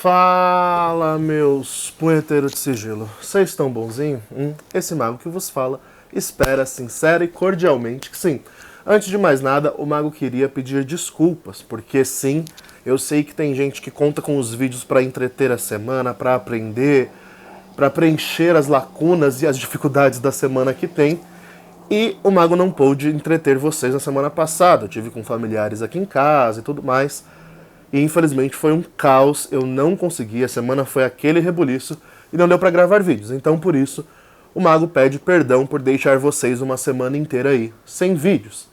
Fala, meus punheteiros de sigilo. Vocês estão bonzinho? Esse mago que vos fala espera sincera e cordialmente que sim. Antes de mais nada, o mago queria pedir desculpas, porque sim, eu sei que tem gente que conta com os vídeos para entreter a semana, para aprender, para preencher as lacunas e as dificuldades da semana que tem. E o mago não pôde entreter vocês na semana passada. Eu tive com familiares aqui em casa e tudo mais. E infelizmente foi um caos, eu não consegui, a semana foi aquele rebuliço e não deu pra gravar vídeos. Então por isso, o mago pede perdão por deixar vocês uma semana inteira aí, sem vídeos.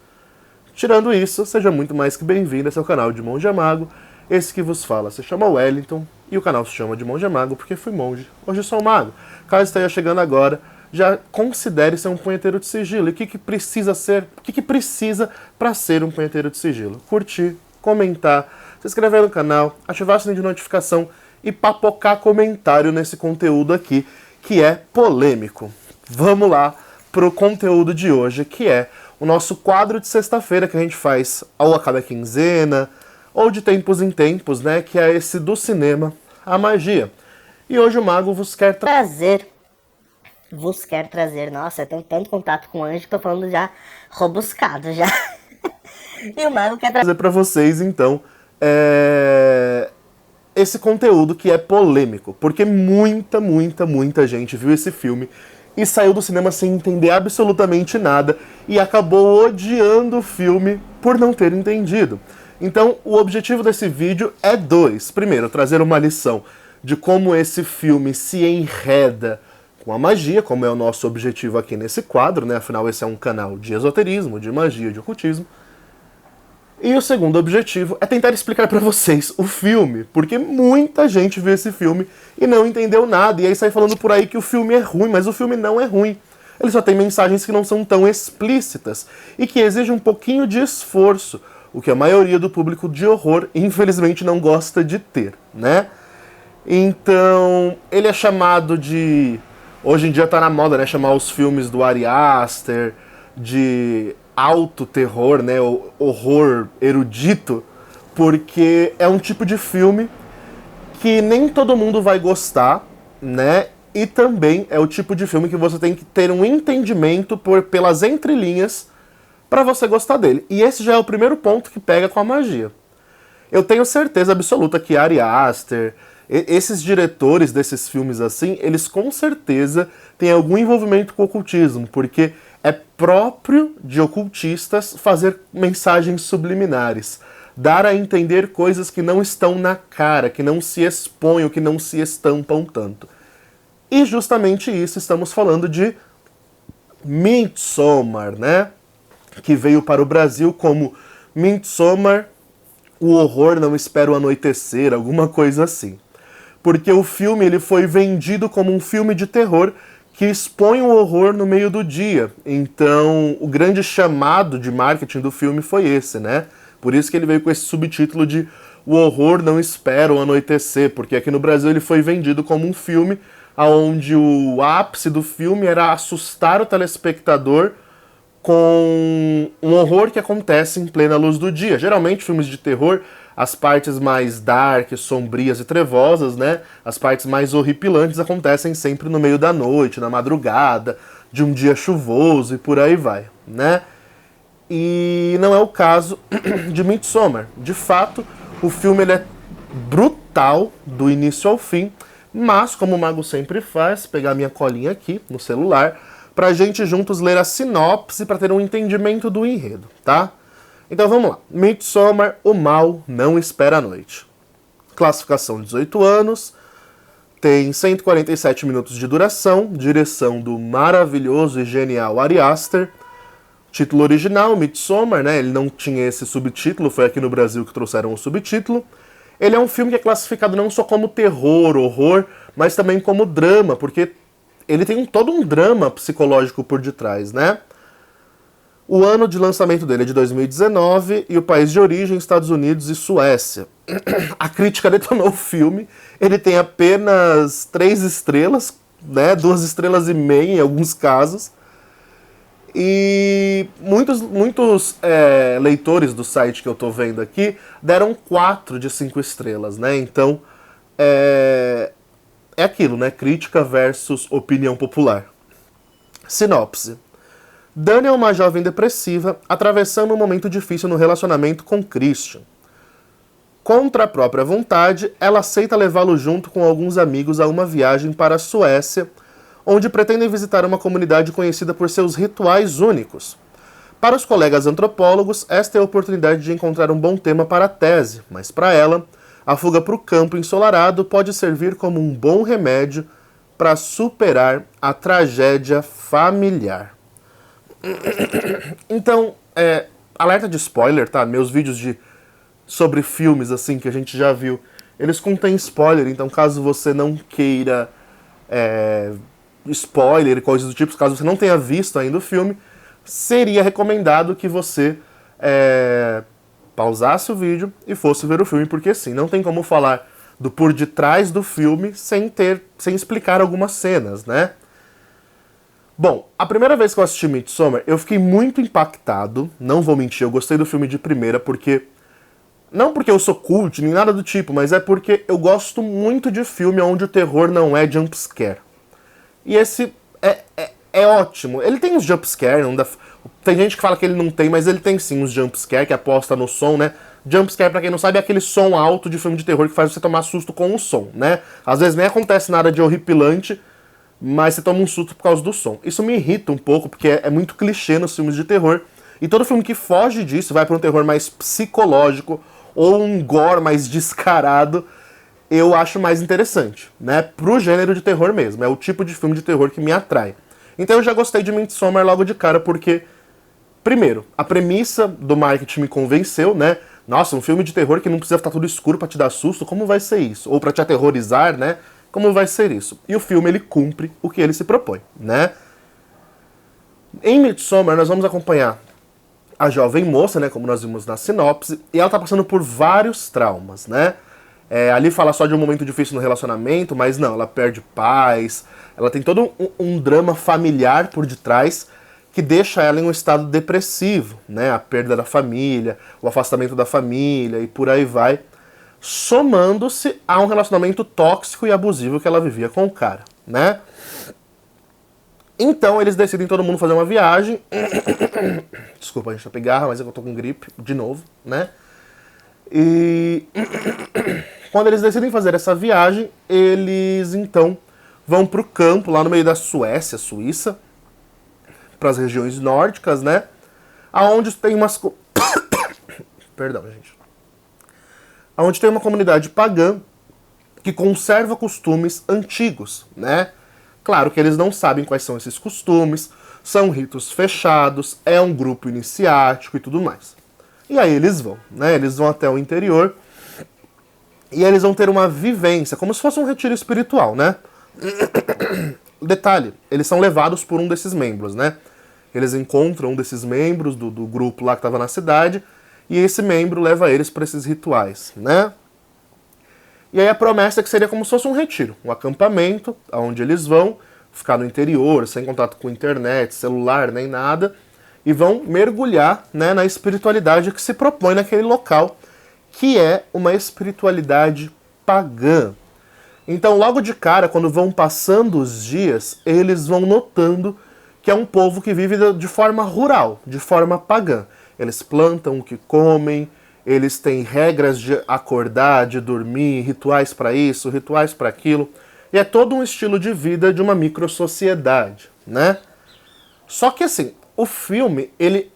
Tirando isso, seja muito mais que bem-vindo a seu canal de Monge Mago. Esse que vos fala se chama Wellington e o canal se chama de Monge Mago porque fui monge, hoje sou mago. Caso esteja chegando agora, já considere ser um punheteiro de sigilo. E o que precisa ser, o que precisa para ser um punheteiro de sigilo? Curtir, comentar, se inscrever no canal, ativar o sininho de notificação e papocar comentário nesse conteúdo aqui, que é polêmico. Vamos lá pro conteúdo de hoje, que é o nosso quadro de sexta-feira que a gente faz ou a cada quinzena, ou de tempos em tempos, né, que é esse do cinema, a magia. E hoje o mago vos quer trazer, nossa, eu tenho tanto contato com o anjo que tô falando já robuscado já. E o mago quer trazer para vocês, então, esse conteúdo que é polêmico, porque muita gente viu esse filme e saiu do cinema sem entender absolutamente nada e acabou odiando o filme por não ter entendido. Então, o objetivo desse vídeo é dois. Primeiro, trazer uma lição de como esse filme se enreda com a magia, como é o nosso objetivo aqui nesse quadro, né? Afinal, esse é um canal de esoterismo, de magia, de ocultismo. E o segundo objetivo é tentar explicar pra vocês o filme, porque muita gente viu esse filme e não entendeu nada, e aí sai falando por aí que o filme é ruim, mas o filme não é ruim. Ele só tem mensagens que não são tão explícitas e que exigem um pouquinho de esforço, o que a maioria do público de horror, infelizmente, não gosta de ter, né? Então, ele é chamado de... Hoje em dia tá na moda, né? Chamar os filmes do Ari Aster de alto terror, né, o horror erudito, porque é um tipo de filme que nem todo mundo vai gostar, né, e também é o tipo de filme que você tem que ter um entendimento pelas entrelinhas para você gostar dele. E esse já é o primeiro ponto que pega com a magia. Eu tenho certeza absoluta que Ari Aster, esses diretores desses filmes assim, eles com certeza têm algum envolvimento com o ocultismo, porque é próprio de ocultistas fazer mensagens subliminares, dar a entender coisas que não estão na cara, que não se expõem, que não se estampam tanto. E justamente isso estamos falando de Midsommar, né? Que veio para o Brasil como Midsommar, o horror não espera o anoitecer, alguma coisa assim. Porque o filme ele foi vendido como um filme de terror que expõe o horror no meio do dia. Então, o grande chamado de marketing do filme foi esse, né? Por isso que ele veio com esse subtítulo de O Horror Não Espera o Anoitecer, porque aqui no Brasil ele foi vendido como um filme onde o ápice do filme era assustar o telespectador com um horror que acontece em plena luz do dia. Geralmente, filmes de terror, as partes mais dark, sombrias e trevosas, né? As partes mais horripilantes acontecem sempre no meio da noite, na madrugada, de um dia chuvoso e por aí vai, né? E não é o caso de Midsommar. De fato, o filme ele é brutal do início ao fim, mas como o mago sempre faz, pegar minha colinha aqui no celular, pra gente juntos ler a sinopse para ter um entendimento do enredo, tá? Então vamos lá. Midsommar, o mal não espera a noite. Classificação 18 anos, tem 147 minutos de duração, direção do maravilhoso e genial Ari Aster. Título original, Midsommar, né? Ele não tinha esse subtítulo, foi aqui no Brasil que trouxeram o subtítulo. Ele é um filme que é classificado não só como terror, horror, mas também como drama, porque ele tem todo um drama psicológico por detrás, né? O ano de lançamento dele é de 2019 e o país de origem, Estados Unidos e Suécia. A crítica detonou o filme, ele tem apenas 3 estrelas, né, 2,5 estrelas em alguns casos. E muitos leitores do site que eu tô vendo aqui deram 4 de 5 estrelas, né? Então é aquilo, né? Crítica versus opinião popular. Sinopse. Dani é uma jovem depressiva atravessando um momento difícil no relacionamento com Christian. Contra a própria vontade, ela aceita levá-lo junto com alguns amigos a uma viagem para a Suécia, onde pretendem visitar uma comunidade conhecida por seus rituais únicos. Para os colegas antropólogos, esta é a oportunidade de encontrar um bom tema para a tese, mas para ela, a fuga para o campo ensolarado pode servir como um bom remédio para superar a tragédia familiar. Então, alerta de spoiler, tá? Meus vídeos sobre filmes, assim, que a gente já viu, eles contêm spoiler, então caso você não queira spoiler e coisas do tipo, caso você não tenha visto ainda o filme, seria recomendado que você pausasse o vídeo e fosse ver o filme, porque assim, não tem como falar do por detrás do filme sem explicar algumas cenas, né? Bom, a primeira vez que eu assisti Midsommar, eu fiquei muito impactado, não vou mentir, eu gostei do filme de primeira, não porque eu sou cult, nem nada do tipo, mas é porque eu gosto muito de filme onde o terror não é jumpscare. E esse é ótimo. Ele tem uns jumpscare, tem gente que fala que ele não tem, mas ele tem sim uns jumpscare, que aposta no som, né? Jumpscare, pra quem não sabe, é aquele som alto de filme de terror que faz você tomar susto com o som, né? Às vezes nem acontece nada de horripilante, mas você toma um susto por causa do som. Isso me irrita um pouco, porque é muito clichê nos filmes de terror. E todo filme que foge disso, vai para um terror mais psicológico, ou um gore mais descarado, eu acho mais interessante, né? Pro gênero de terror mesmo. É o tipo de filme de terror que me atrai. Então eu já gostei de Midsommar logo de cara, porque, primeiro, a premissa do marketing me convenceu, né? Nossa, um filme de terror que não precisa estar tudo escuro pra te dar susto, como vai ser isso? Ou pra te aterrorizar, né? Como vai ser isso? E o filme, ele cumpre o que ele se propõe, né? Em Midsommar, nós vamos acompanhar a jovem moça, né, como nós vimos na sinopse, e ela tá passando por vários traumas, né? Ali fala só de um momento difícil no relacionamento, mas não, ela perde pais, ela tem todo um drama familiar por detrás que deixa ela em um estado depressivo, né? A perda da família, o afastamento da família e por aí vai, somando-se a um relacionamento tóxico e abusivo que ela vivia com o cara, né? Então eles decidem todo mundo fazer uma viagem. Desculpa, a gente tá pegarra, mas eu tô com gripe de novo, né? E quando eles decidem fazer essa viagem, eles então vão pro campo, lá no meio da Suíça, pras regiões nórdicas, né? Aonde tem umas... Perdão, gente. Aonde tem uma comunidade pagã que conserva costumes antigos, né? Claro que eles não sabem quais são esses costumes, são ritos fechados, é um grupo iniciático e tudo mais. E aí eles vão, né? Eles vão até o interior e eles vão ter uma vivência, como se fosse um retiro espiritual, né? Detalhe, eles são levados por um desses membros, né? Eles encontram um desses membros do grupo lá que estava na cidade e esse membro leva eles para esses rituais, né? E aí a promessa é que seria como se fosse um retiro, um acampamento, onde eles vão ficar no interior, sem contato com internet, celular, nem nada, e vão mergulhar, né, na espiritualidade que se propõe naquele local, que é uma espiritualidade pagã. Então, logo de cara, quando vão passando os dias, eles vão notando que é um povo que vive de forma rural, de forma pagã. Eles plantam o que comem, eles têm regras de acordar, de dormir, rituais para isso, rituais para aquilo. E é todo um estilo de vida de uma microsociedade, né? Só que assim, o filme, ele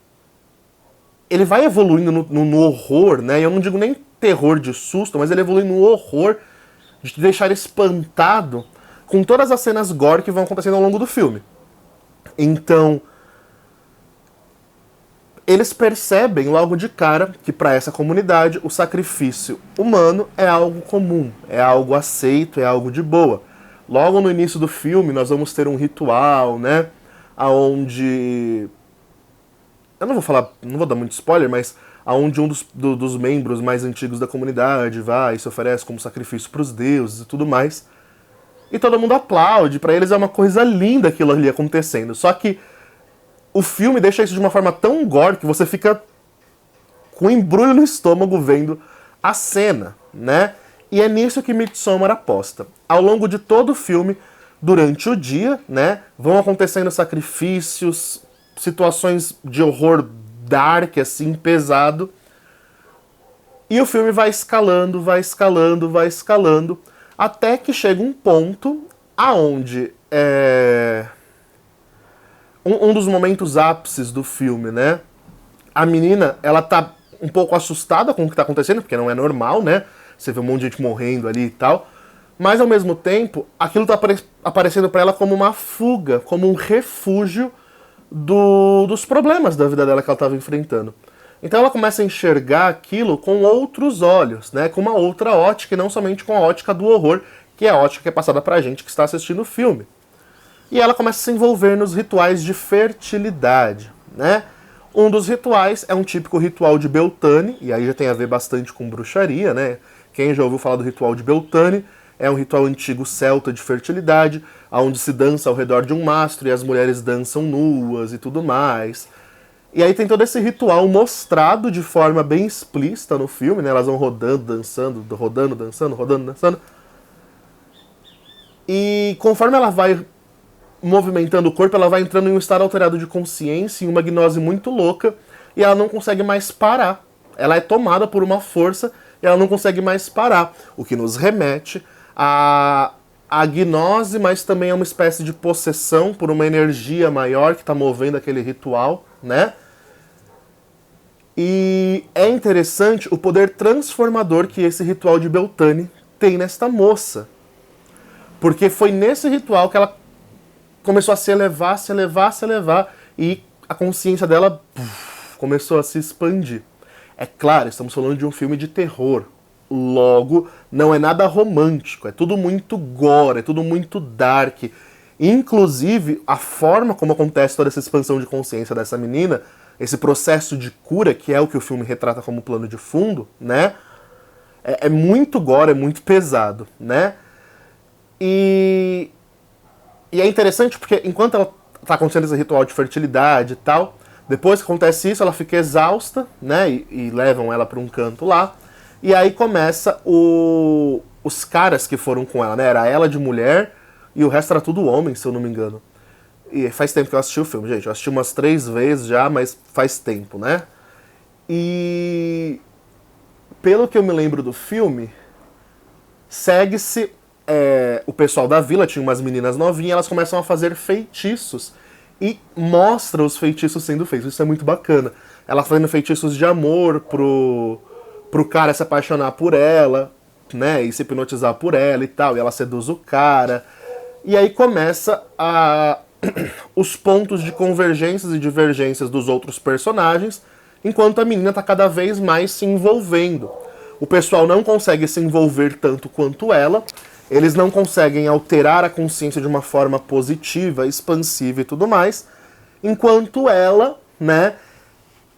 vai evoluindo no horror, né? Eu não digo nem terror de susto, mas ele evolui no horror de te deixar espantado com todas as cenas gore que vão acontecendo ao longo do filme. Então, eles percebem logo de cara que para essa comunidade o sacrifício humano é algo comum, é algo aceito, é algo de boa. Logo no início do filme nós vamos ter um ritual, né, aonde eu não vou dar muito spoiler, mas aonde um dos membros mais antigos da comunidade vai e se oferece como sacrifício para os deuses e tudo mais. E todo mundo aplaude, para eles é uma coisa linda aquilo ali acontecendo. Só que o filme deixa isso de uma forma tão gore que você fica com embrulho no estômago vendo a cena, né? E é nisso que Midsommar aposta. Ao longo de todo o filme, durante o dia, né, vão acontecendo sacrifícios, situações de horror dark, assim, pesado. E o filme vai escalando, vai escalando, vai escalando, até que chega um ponto aonde um dos momentos ápices do filme, né? A menina, ela tá um pouco assustada com o que tá acontecendo, porque não é normal, né? Você vê um monte de gente morrendo ali e tal. Mas, ao mesmo tempo, aquilo tá aparecendo pra ela como uma fuga, como um refúgio dos problemas da vida dela que ela tava enfrentando. Então ela começa a enxergar aquilo com outros olhos, né? Com uma outra ótica, e não somente com a ótica do horror, que é a ótica que é passada pra gente que está assistindo o filme. E ela começa a se envolver nos rituais de fertilidade, né? Um dos rituais é um típico ritual de Beltane, e aí já tem a ver bastante com bruxaria, né? Quem já ouviu falar do ritual de Beltane, é um ritual antigo celta de fertilidade, onde se dança ao redor de um mastro e as mulheres dançam nuas e tudo mais. E aí tem todo esse ritual mostrado de forma bem explícita no filme, né? Elas vão rodando, dançando, rodando, dançando, rodando, dançando. E conforme ela vai movimentando o corpo, ela vai entrando em um estado alterado de consciência, em uma gnose muito louca, e ela não consegue mais parar. Ela é tomada por uma força e ela não consegue mais parar, o que nos remete à gnose, mas também é uma espécie de possessão por uma energia maior que está movendo aquele ritual, né? E é interessante o poder transformador que esse ritual de Beltane tem nesta moça. Porque foi nesse ritual que ela começou a se elevar, se elevar, se elevar, e a consciência dela começou a se expandir. É claro, estamos falando de um filme de terror. Logo, não é nada romântico, é tudo muito gore, é tudo muito dark. Inclusive, a forma como acontece toda essa expansão de consciência dessa menina, esse processo de cura, que é o que o filme retrata como plano de fundo, né? É muito gore, é muito pesado, né? E é interessante porque enquanto ela tá acontecendo esse ritual de fertilidade e tal, depois que acontece isso, ela fica exausta, né? E levam ela para um canto lá. E aí começa os caras que foram com ela, né? Era ela de mulher e o resto era tudo homem, se eu não me engano. E faz tempo que eu assisti o filme, gente. Eu assisti umas 3 vezes já, mas faz tempo, né? E pelo que eu me lembro do filme, segue-se o pessoal da vila, tinha umas meninas novinhas, elas começam a fazer feitiços e mostra os feitiços sendo feitos. Isso é muito bacana. Ela fazendo feitiços de amor pro cara se apaixonar por ela, né, e se hipnotizar por ela e tal, e ela seduz o cara. E aí começa os pontos de convergências e divergências dos outros personagens, enquanto a menina tá cada vez mais se envolvendo. O pessoal não consegue se envolver tanto quanto ela, eles não conseguem alterar a consciência de uma forma positiva, expansiva e tudo mais, enquanto ela, né,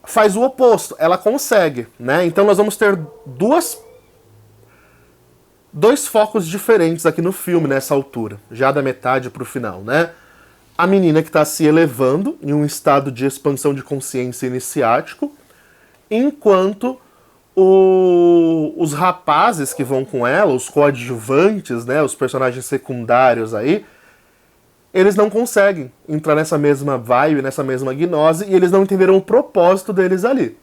faz o oposto, ela consegue, né? Então nós vamos ter dois focos diferentes aqui no filme nessa altura, já da metade pro final, né? A menina que está se elevando em um estado de expansão de consciência iniciático, enquanto os rapazes que vão com ela, os coadjuvantes, né, os personagens secundários aí, eles não conseguem entrar nessa mesma vibe, nessa mesma gnose, e eles não entenderam o propósito deles ali.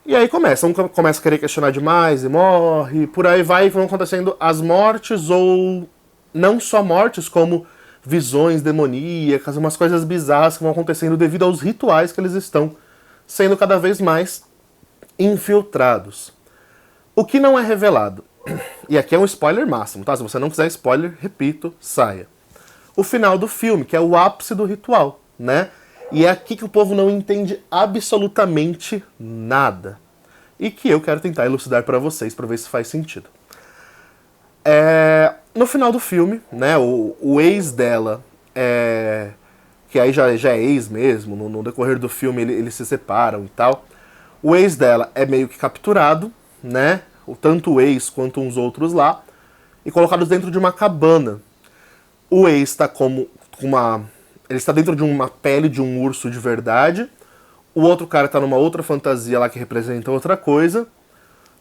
E aí começa a querer questionar demais e morre, por aí vai, e vão acontecendo as mortes, ou não só mortes, como visões demoníacas, umas coisas bizarras que vão acontecendo devido aos rituais que eles estão sendo cada vez mais infiltrados. O que não é revelado, e aqui é um spoiler máximo, tá? Se você não quiser spoiler, repito, saia. O final do filme, que é o ápice do ritual, né? E é aqui que o povo não entende absolutamente nada. E que eu quero tentar elucidar para vocês, para ver se faz sentido. No final do filme, né, o ex dela, que aí já é ex mesmo, no decorrer do filme eles se separam e tal. O ex dela é meio que capturado, né? Tanto o ex quanto uns outros lá, e colocados dentro de uma cabana. O ex está ele está dentro de uma pele de um urso de verdade. O outro cara está numa outra fantasia lá que representa outra coisa.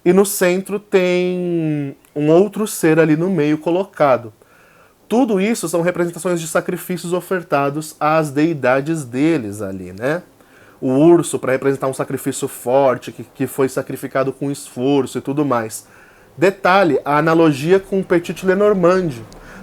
e no centro tem um outro ser ali no meio colocado. Tudo isso são representações de sacrifícios ofertados às deidades deles ali, né? O urso para representar um sacrifício forte, que foi sacrificado com esforço e tudo mais. Detalhe, a analogia com Petit Lenormand.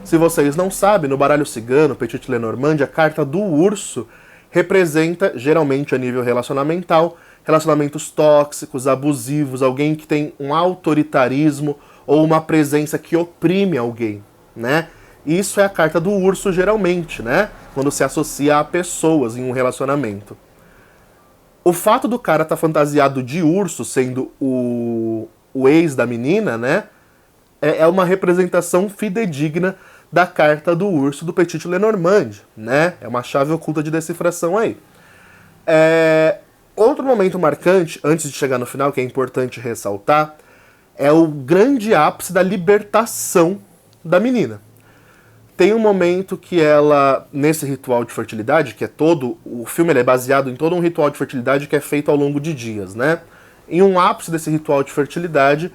Se vocês não sabem, no baralho cigano, Petit Lenormand, a carta do urso representa, geralmente a nível relacionamental, relacionamentos tóxicos, abusivos, alguém que tem um autoritarismo ou uma presença que oprime alguém, né? Isso é a carta do urso geralmente, né? Quando se associa a pessoas em um relacionamento. O fato do cara estar fantasiado de urso, sendo o ex da menina, né? É uma representação fidedigna da carta do urso do Petit Lenormand, né? É uma chave oculta de decifração aí. Outro momento marcante, antes de chegar no final, que é importante ressaltar, é o grande ápice da libertação da menina. Tem um momento que ela, nesse ritual de fertilidade, que é todo, o filme ele é baseado em todo um ritual de fertilidade que é feito ao longo de dias, né? Em um ápice desse ritual de fertilidade,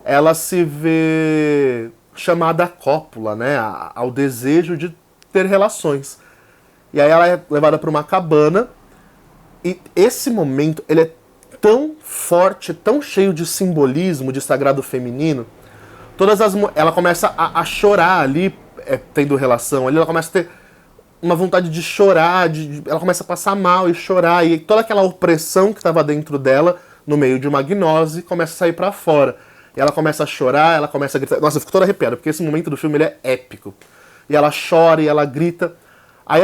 ela se vê chamada à cópula, né? Ao desejo de ter relações. E aí ela é levada para uma cabana, e esse momento, ele é tão forte, tão cheio de simbolismo, de sagrado feminino. Ela começa a chorar ali, tendo relação ali, ela começa a ter uma vontade de chorar, ela começa a passar mal e chorar, e toda aquela opressão que estava dentro dela, no meio de uma gnose, começa a sair pra fora. E ela começa a chorar, ela começa a gritar. Nossa, eu fico toda arrepiada, porque esse momento do filme ele é épico. E ela chora e ela grita. Aí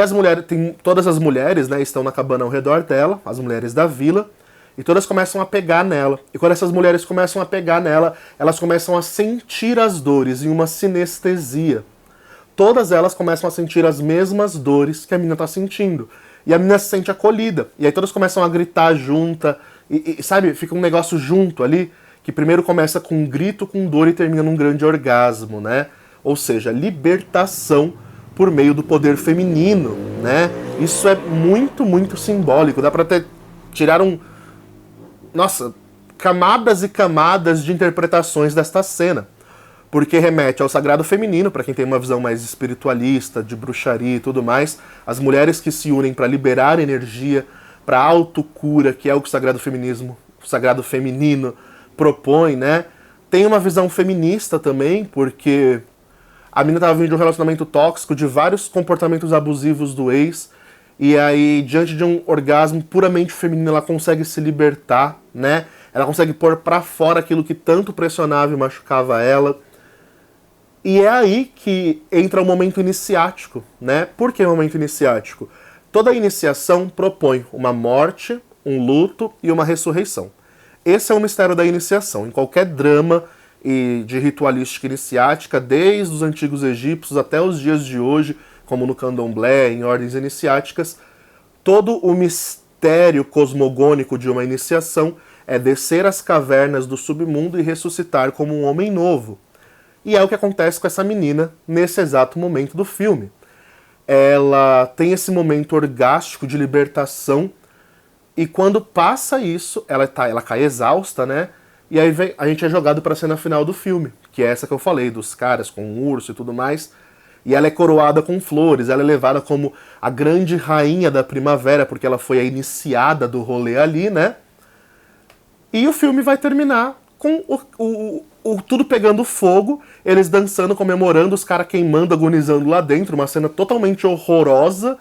todas as mulheres, né, estão na cabana ao redor dela, as mulheres da vila, e todas começam a pegar nela. E quando essas mulheres começam a pegar nela, elas começam a sentir as dores em uma sinestesia. Todas elas começam a sentir as mesmas dores que a menina está sentindo. E a menina se sente acolhida. E aí todas começam a gritar junta. E sabe, fica um negócio junto ali, que primeiro começa com um grito, com dor e termina num grande orgasmo, né? Ou seja, libertação por meio do poder feminino, né? Isso é muito, muito simbólico. Dá pra tirar nossa, camadas e camadas de interpretações desta cena. Porque remete ao sagrado feminino, para quem tem uma visão mais espiritualista, de bruxaria e tudo mais, as mulheres que se unem para liberar energia, para autocura, que é o que o sagrado feminino propõe, né? Tem uma visão feminista também, porque a menina estava vindo de um relacionamento tóxico, de vários comportamentos abusivos do ex, e aí, diante de um orgasmo puramente feminino, ela consegue se libertar, né? Ela consegue pôr pra fora aquilo que tanto pressionava e machucava ela. E é aí que entra o momento iniciático, né? Por que o momento iniciático? Toda iniciação propõe uma morte, um luto e uma ressurreição. Esse é o mistério da iniciação. Em qualquer drama e de ritualística iniciática, desde os antigos egípcios até os dias de hoje, como no candomblé, em ordens iniciáticas, todo o mistério cosmogônico de uma iniciação é descer às cavernas do submundo e ressuscitar como um homem novo. E é o que acontece com essa menina nesse exato momento do filme. Ela tem esse momento orgástico de libertação, e quando passa isso, ela cai exausta, né? E aí a gente é jogado para a cena final do filme, que é essa que eu falei, dos caras com o urso e tudo mais. E ela é coroada com flores, ela é levada como a grande rainha da primavera, porque ela foi a iniciada do rolê ali, né? E o filme vai terminar com tudo pegando fogo, eles dançando, comemorando, os caras queimando, agonizando lá dentro, uma cena totalmente horrorosa,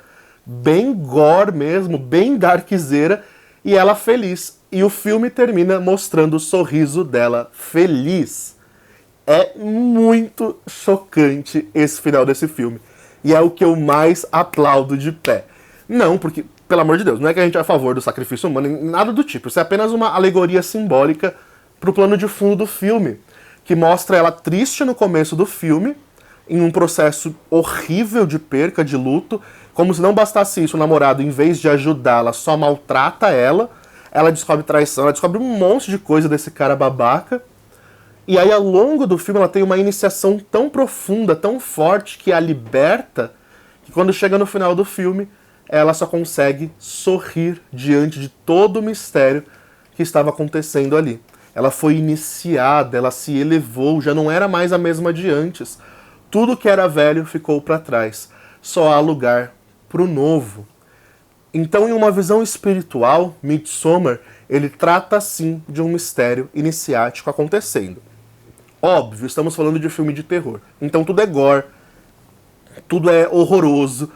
bem gore mesmo, bem darkzeira, e ela feliz. E o filme termina mostrando o sorriso dela feliz. É muito chocante esse final desse filme. E é o que eu mais aplaudo de pé. Não, porque, pelo amor de Deus, não é que a gente é a favor do sacrifício humano, nada do tipo. Isso é apenas uma alegoria simbólica pro plano de fundo do filme, que mostra ela triste no começo do filme, em um processo horrível de perca, de luto. Como se não bastasse isso, o namorado, em vez de ajudá-la, só maltrata ela. Ela descobre traição, ela descobre um monte de coisa desse cara babaca. E aí, ao longo do filme, ela tem uma iniciação tão profunda, tão forte, que a liberta, que quando chega no final do filme, ela só consegue sorrir diante de todo o mistério que estava acontecendo ali. ela foi iniciada, ela se elevou, já não era mais a mesma de antes. Tudo que era velho ficou para trás. Só há lugar para o novo. Então, em uma visão espiritual, Midsommar, ele trata sim de um mistério iniciático acontecendo. Óbvio, estamos falando de filme de terror. Então tudo é gore, tudo é horroroso,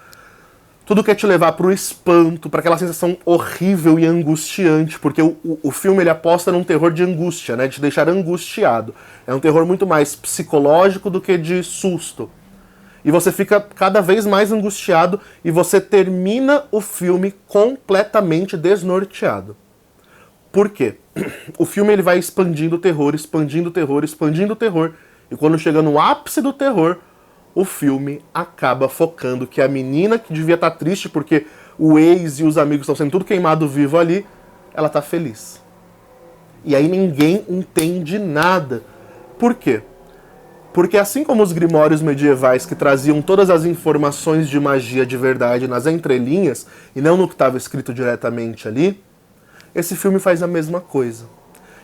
tudo quer te levar pro espanto, para aquela sensação horrível e angustiante, porque o filme ele aposta num terror de angústia, né, de te deixar angustiado. É um terror muito mais psicológico do que de susto. E você fica cada vez mais angustiado e você termina o filme completamente desnorteado. Por quê? O filme ele vai expandindo o terror, expandindo o terror, expandindo o terror. E quando chega no ápice do terror, o filme acaba focando que a menina que devia estar triste porque o ex e os amigos estão sendo tudo queimado vivo ali, ela tá feliz. E aí ninguém entende nada. Por quê? Porque assim como os grimórios medievais que traziam todas as informações de magia de verdade nas entrelinhas, e não no que estava escrito diretamente ali, esse filme faz a mesma coisa.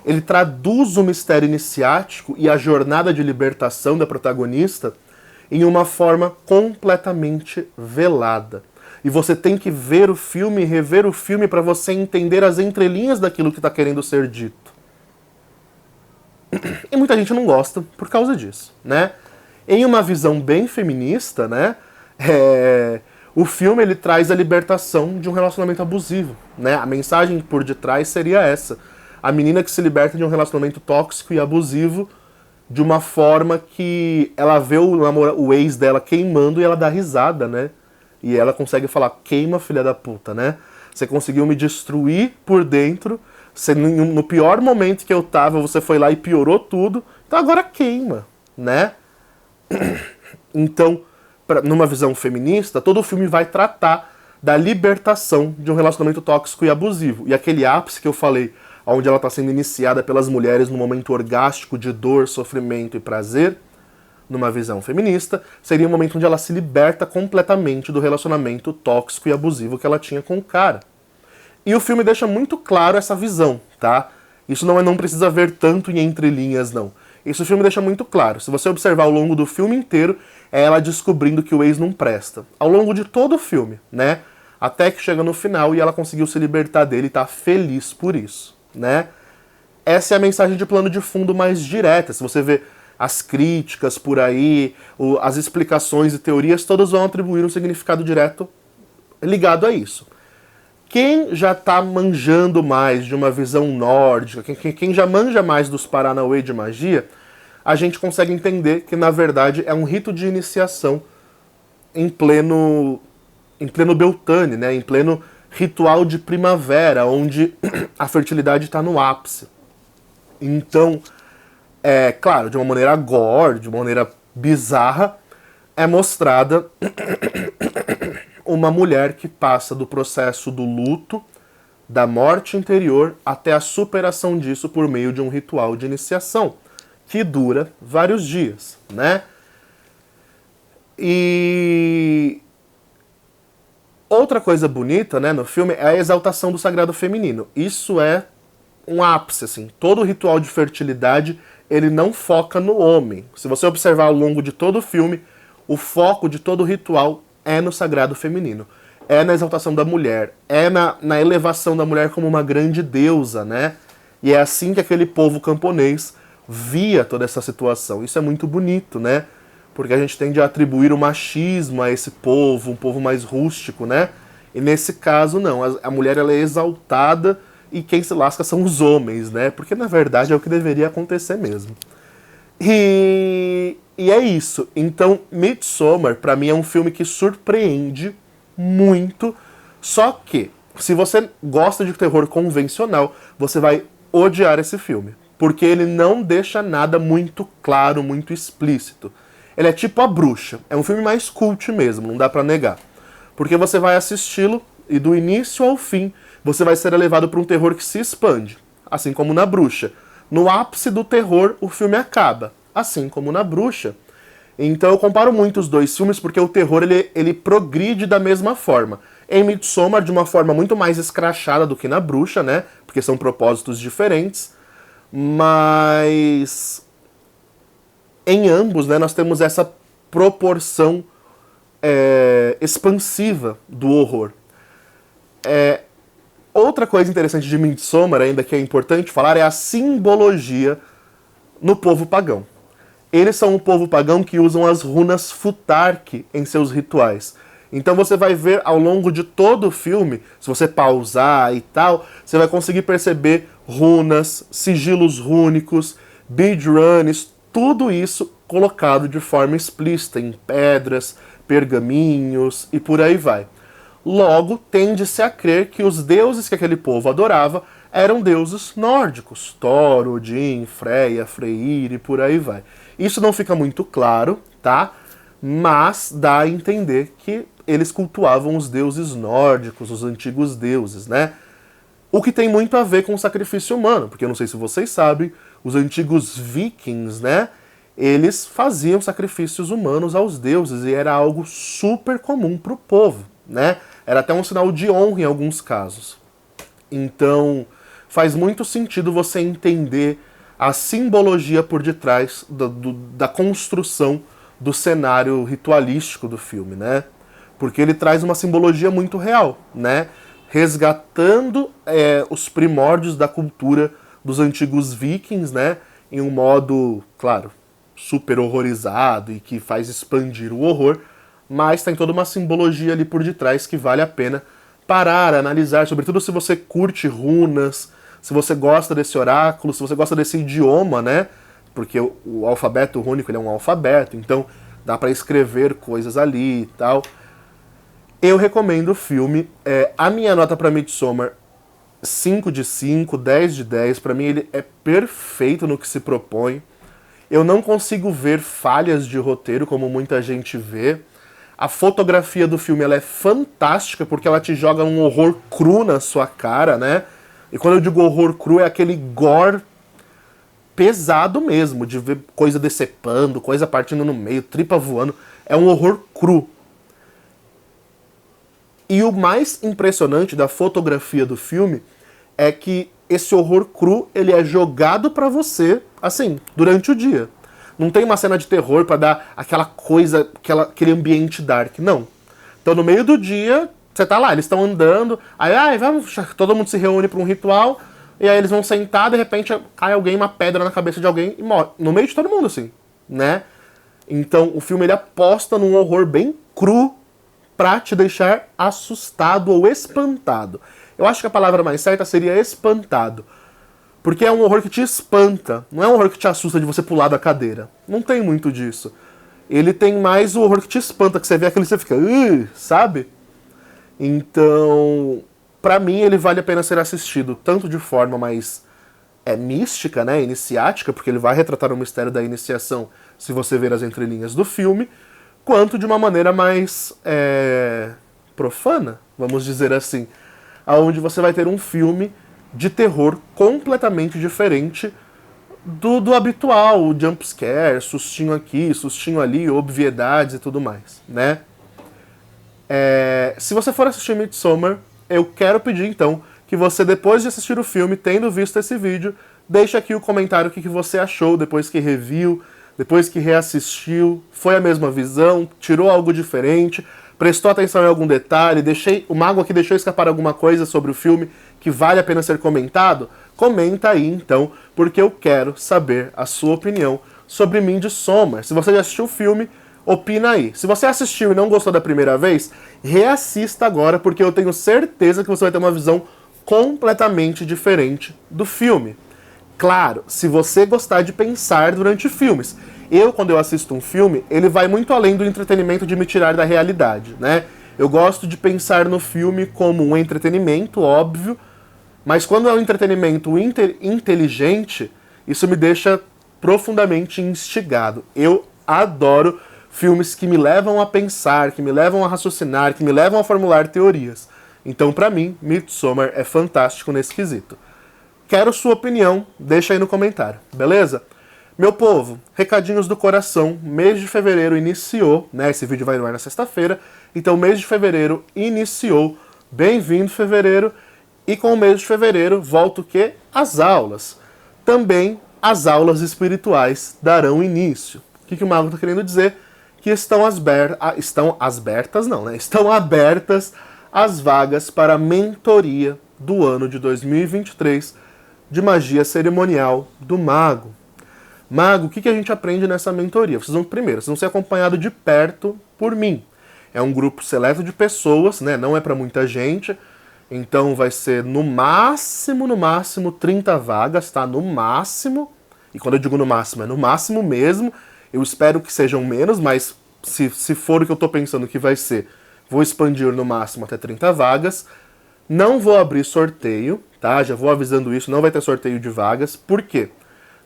Ele traduz o mistério iniciático e a jornada de libertação da protagonista em uma forma completamente velada. E você tem que ver o filme e rever o filme para você entender as entrelinhas daquilo que está querendo ser dito. E muita gente não gosta por causa disso, né? Em uma visão bem feminista, né? O filme ele traz a libertação de um relacionamento abusivo, né? A mensagem por detrás seria essa: a menina que se liberta de um relacionamento tóxico e abusivo de uma forma que ela vê o ex dela queimando e ela dá risada, né? E ela consegue falar: queima, filha da puta, né? Você conseguiu me destruir por dentro. No pior momento que eu tava, você foi lá e piorou tudo. Então agora queima, né? Então, numa visão feminista, todo o filme vai tratar da libertação de um relacionamento tóxico e abusivo. E aquele ápice que eu falei, onde ela está sendo iniciada pelas mulheres num momento orgástico de dor, sofrimento e prazer, numa visão feminista, seria um momento onde ela se liberta completamente do relacionamento tóxico e abusivo que ela tinha com o cara. E o filme deixa muito claro essa visão, tá? Isso não precisa ver tanto em entrelinhas, não. Isso o filme deixa muito claro. Se você observar ao longo do filme inteiro, é ela descobrindo que o ex não presta. Ao longo de todo o filme, né? Até que chega no final e ela conseguiu se libertar dele e tá feliz por isso, né? Essa é a mensagem de plano de fundo mais direta. Se você vê as críticas por aí, as explicações e teorias, todas vão atribuir um significado direto ligado a isso. Quem já tá manjando mais de uma visão nórdica, quem já manja mais dos Paranauê de magia, a gente consegue entender que, na verdade, é um rito de iniciação em pleno Beltane, né? Em pleno ritual de primavera, onde a fertilidade está no ápice. Então, claro, de uma maneira gore, de uma maneira bizarra, é mostrada uma mulher que passa do processo do luto, da morte interior, até a superação disso por meio de um ritual de iniciação, que dura vários dias, né? E outra coisa bonita, né, no filme é a exaltação do sagrado feminino. Isso é um ápice, assim. Todo o ritual de fertilidade, ele não foca no homem. Se você observar ao longo de todo o filme, o foco de todo o ritual é no sagrado feminino. É na exaltação da mulher. É na elevação da mulher como uma grande deusa, né? E é assim que aquele povo camponês via toda essa situação. Isso é muito bonito, né? Porque a gente tende a atribuir o machismo a esse povo, um povo mais rústico, né? E nesse caso, não. A mulher ela é exaltada e quem se lasca são os homens, né? Porque, na verdade, é o que deveria acontecer mesmo. E é isso. Então, Midsommar, pra mim, é um filme que surpreende muito. Só que, se você gosta de terror convencional, você vai odiar esse filme. Porque ele não deixa nada muito claro, muito explícito. Ele é tipo A Bruxa. É um filme mais cult mesmo, não dá pra negar. Porque você vai assisti-lo e do início ao fim você vai ser levado para um terror que se expande. Assim como na Bruxa. No ápice do terror, o filme acaba. Assim como na Bruxa. Então eu comparo muito os dois filmes porque o terror ele progride da mesma forma. Em Midsommar, de uma forma muito mais escrachada do que na Bruxa, né? Porque são propósitos diferentes. Mas em ambos, né, nós temos essa proporção expansiva do horror. Outra coisa interessante de Midsommar, ainda que é importante falar, é a simbologia no povo pagão. Eles são um povo pagão que usam as runas Futhark em seus rituais. Então você vai ver ao longo de todo o filme, se você pausar e tal, você vai conseguir perceber runas, sigilos rúnicos, beadruns, tudo isso colocado de forma explícita em pedras, pergaminhos e por aí vai. Logo, tende-se a crer que os deuses que aquele povo adorava eram deuses nórdicos, Thor, Odin, Freya, Freyr e por aí vai. Isso não fica muito claro, tá? Mas dá a entender que eles cultuavam os deuses nórdicos, os antigos deuses, né? O que tem muito a ver com o sacrifício humano, porque eu não sei se vocês sabem, os antigos vikings, né? Eles faziam sacrifícios humanos aos deuses e era algo super comum para o povo, né? Era até um sinal de honra em alguns casos. Então, faz muito sentido você entender a simbologia por detrás da construção do cenário ritualístico do filme, né? Porque ele traz uma simbologia muito real, né? Resgatando os primórdios da cultura dos antigos vikings, né? Em um modo, claro, super horrorizado e que faz expandir o horror, mas tem toda uma simbologia ali por detrás que vale a pena parar, analisar, sobretudo se você curte runas, se você gosta desse oráculo, se você gosta desse idioma, né? Porque o alfabeto rúnico ele é um alfabeto, então dá para escrever coisas ali e tal. Eu recomendo o filme. A minha nota para Midsommar, 5 de 5, 10 de 10. Para mim ele é perfeito no que se propõe. Eu não consigo ver falhas de roteiro como muita gente vê. A fotografia do filme ela é fantástica porque ela te joga um horror cru na sua cara, né? E quando eu digo horror cru é aquele gore pesado mesmo, de ver coisa decepando, coisa partindo no meio, tripa voando. É um horror cru. E o mais impressionante da fotografia do filme é que esse horror cru ele é jogado pra você, assim, durante o dia. Não tem uma cena de terror pra dar aquela coisa, aquele ambiente dark, não. Então no meio do dia, você tá lá, eles estão andando, aí vamos, todo mundo se reúne pra um ritual, e aí eles vão sentar, de repente cai alguém, uma pedra na cabeça de alguém e morre. No meio de todo mundo, assim, né? Então o filme ele aposta num horror bem cru pra te deixar assustado ou espantado. Eu acho que a palavra mais certa seria espantado. Porque é um horror que te espanta, não é um horror que te assusta de você pular da cadeira. Não tem muito disso. Ele tem mais o horror que te espanta, que você vê aquele e você fica, sabe? Então, pra mim ele vale a pena ser assistido, tanto de forma mais mística, né, iniciática, porque ele vai retratar o mistério da iniciação se você ver as entrelinhas do filme, quanto de uma maneira mais profana, vamos dizer assim, onde você vai ter um filme de terror completamente diferente do habitual, o jumpscare, sustinho aqui, sustinho ali, obviedades e tudo mais, né? Se você for assistir Midsommar, eu quero pedir então que você, depois de assistir o filme, tendo visto esse vídeo, deixe aqui o comentário o que você achou depois que reviu, depois que reassistiu, foi a mesma visão, tirou algo diferente, prestou atenção em algum detalhe, o Mago aqui deixou escapar alguma coisa sobre o filme que vale a pena ser comentado? Comenta aí então, porque eu quero saber a sua opinião sobre Midsommar. Se você já assistiu o filme, opina aí. Se você assistiu e não gostou da primeira vez, reassista agora, porque eu tenho certeza que você vai ter uma visão completamente diferente do filme. Claro, se você gostar de pensar durante filmes. Quando eu assisto um filme, ele vai muito além do entretenimento de me tirar da realidade, né? Eu gosto de pensar no filme como um entretenimento, óbvio, mas quando é um entretenimento inteligente, isso me deixa profundamente instigado. Eu adoro filmes que me levam a pensar, que me levam a raciocinar, que me levam a formular teorias. Então, pra mim, Midsommar é fantástico nesse quesito. Quero sua opinião, deixa aí no comentário, beleza? Meu povo, recadinhos do coração, mês de fevereiro iniciou, né? Esse vídeo vai no ar na sexta-feira, então mês de fevereiro iniciou, bem-vindo fevereiro, e com o mês de fevereiro volta o quê? As aulas. Também as aulas espirituais darão início. O que o mago está querendo dizer? Que estão abertas as vagas para a mentoria do ano de 2023 de magia cerimonial do mago. Mago, o que a gente aprende nessa mentoria? Vocês vão ser acompanhados de perto por mim. É um grupo seleto de pessoas, né? Não é para muita gente. Então vai ser no máximo 30 vagas, tá? No máximo. E quando eu digo no máximo, é no máximo mesmo. Eu espero que sejam menos, mas se for o que eu tô pensando que vai ser, vou expandir no máximo até 30 vagas. Não vou abrir sorteio, tá? Já vou avisando isso, não vai ter sorteio de vagas. Por quê?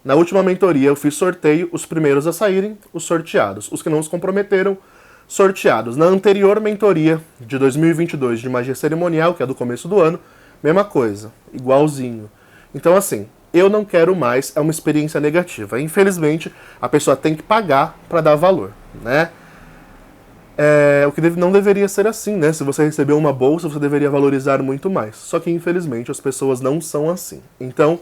Na última mentoria eu fiz sorteio, os primeiros a saírem, os sorteados. Os que não se comprometeram, sorteados. Na anterior mentoria de 2022 de magia cerimonial, que é do começo do ano, mesma coisa, igualzinho. Então assim, eu não quero mais, é uma experiência negativa. Infelizmente, a pessoa tem que pagar para dar valor, né? O que não deveria ser assim, né? Se você recebeu uma bolsa, você deveria valorizar muito mais. Só que, infelizmente, as pessoas não são assim. Então,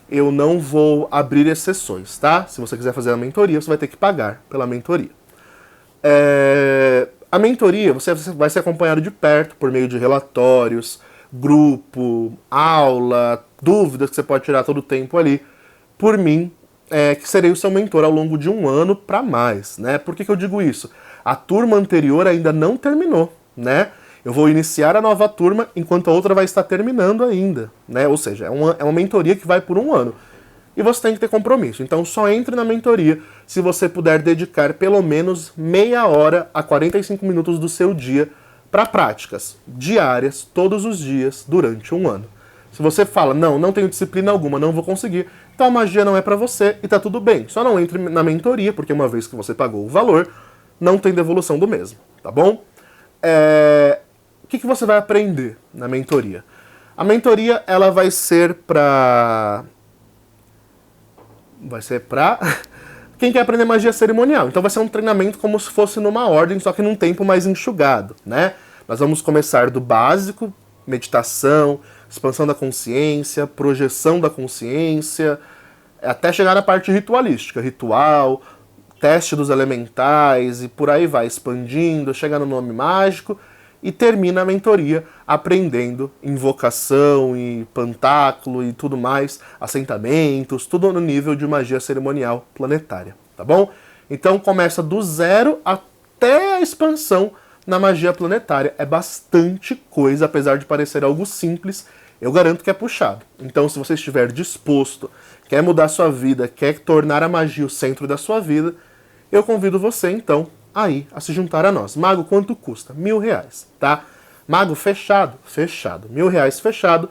eu não vou abrir exceções, tá? Se você quiser fazer a mentoria, você vai ter que pagar pela mentoria. A mentoria, você vai ser acompanhado de perto por meio de relatórios, grupo, aula, dúvidas que você pode tirar todo o tempo ali, por mim, que serei o seu mentor ao longo de um ano para mais, né? Por que eu digo isso? A turma anterior ainda não terminou, né? Eu vou iniciar a nova turma enquanto a outra vai estar terminando ainda, né? Ou seja, é uma mentoria que vai por um ano. E você tem que ter compromisso. Então só entre na mentoria se você puder dedicar pelo menos meia hora a 45 minutos do seu dia para práticas diárias, todos os dias, durante um ano. Se você fala, não tenho disciplina alguma, não vou conseguir, então a magia não é para você e tá tudo bem. Só não entre na mentoria, porque uma vez que você pagou o valor, não tem devolução do mesmo, tá bom? O que você vai aprender na mentoria? A mentoria, ela vai ser pra quem quer aprender magia cerimonial. Então vai ser um treinamento como se fosse numa ordem, só que num tempo mais enxugado, né? Nós vamos começar do básico, meditação, expansão da consciência, projeção da consciência, até chegar na parte ritualística, ritual, teste dos elementais e por aí vai, expandindo, chega no nome mágico e termina a mentoria aprendendo invocação e pantáculo e tudo mais, assentamentos, tudo no nível de magia cerimonial planetária, tá bom? Então começa do zero até a expansão na magia planetária. É bastante coisa, apesar de parecer algo simples, eu garanto que é puxado. Então se você estiver disposto, quer mudar sua vida, quer tornar a magia o centro da sua vida, eu convido você então aí a se juntar a nós. Mago, quanto custa? R$1.000, tá? Mago, fechado? Fechado. R$1.000 fechado.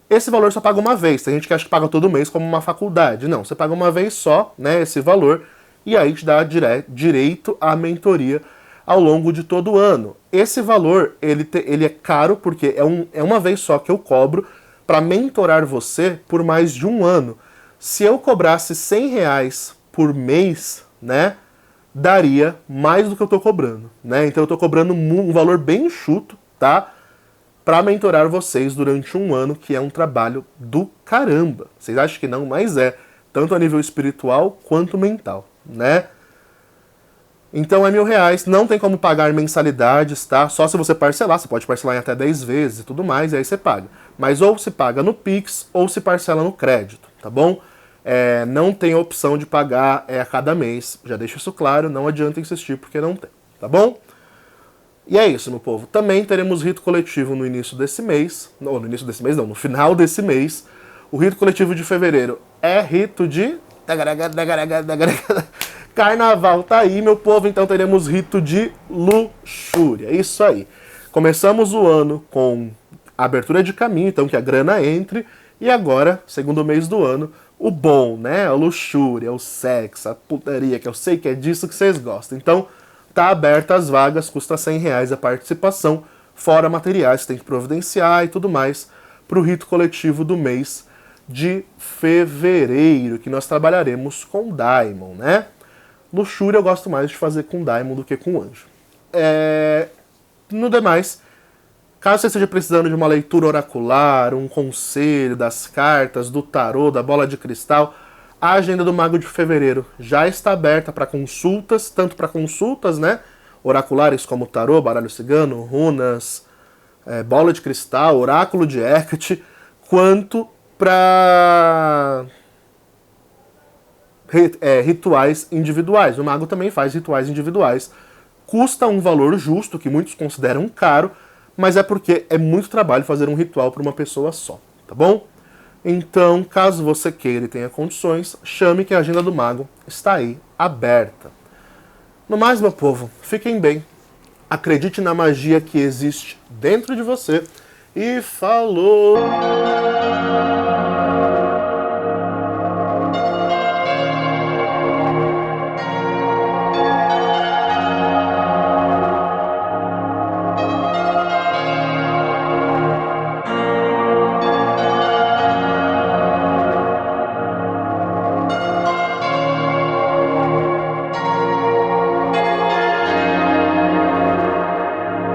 Esse valor só paga uma vez. Tem gente que acha que paga todo mês como uma faculdade. Não, você paga uma vez só, né, esse valor, e aí te dá direito à mentoria ao longo de todo o ano. Esse valor, ele é caro porque é uma vez só que eu cobro para mentorar você por mais de um ano. Se eu cobrasse R$100 por mês, né, daria mais do que eu tô cobrando, né? Então eu tô cobrando um valor bem enxuto, tá? Pra mentorar vocês durante um ano, que é um trabalho do caramba. Vocês acham que não? Mas é. Tanto a nível espiritual quanto mental, né? Então é R$1.000, não tem como pagar mensalidades, tá? Só se você parcelar, você pode parcelar em até 10 vezes e tudo mais, e aí você paga. Mas ou se paga no Pix, ou se parcela no crédito, tá bom? Não tem opção de pagar a cada mês. Já deixo isso claro, não adianta insistir porque não tem, tá bom? E é isso, meu povo. Também teremos rito coletivo no início desse mês. Não, no início desse mês não, no final desse mês. O rito coletivo de fevereiro é rito de... Carnaval tá aí, meu povo, então teremos rito de luxúria. Isso aí. Começamos o ano com a abertura de caminho, então que a grana entre. E agora, segundo mês do ano, o bom, né? A luxúria, o sexo, a putaria, que eu sei que é disso que vocês gostam. Então, tá aberta as vagas, custa R$100 a participação, fora materiais que tem que providenciar e tudo mais, pro rito coletivo do mês de fevereiro, que nós trabalharemos com Daimon, né? Luxúria eu gosto mais de fazer com Daimon do que com Anjo. No demais, caso você esteja precisando de uma leitura oracular, um conselho das cartas, do tarô, da bola de cristal, A agenda do Mago de Fevereiro já está aberta para consultas, tanto para consultas, né, oraculares como tarô, baralho cigano, runas, bola de cristal, oráculo de Hecate, quanto para rituais individuais. O mago também faz rituais individuais. Custa um valor justo, que muitos consideram caro, mas é porque é muito trabalho fazer um ritual para uma pessoa só, tá bom? Então, caso você queira e tenha condições, chame que a agenda do mago está aí, aberta. No mais, meu povo, fiquem bem. Acredite na magia que existe dentro de você. E falou!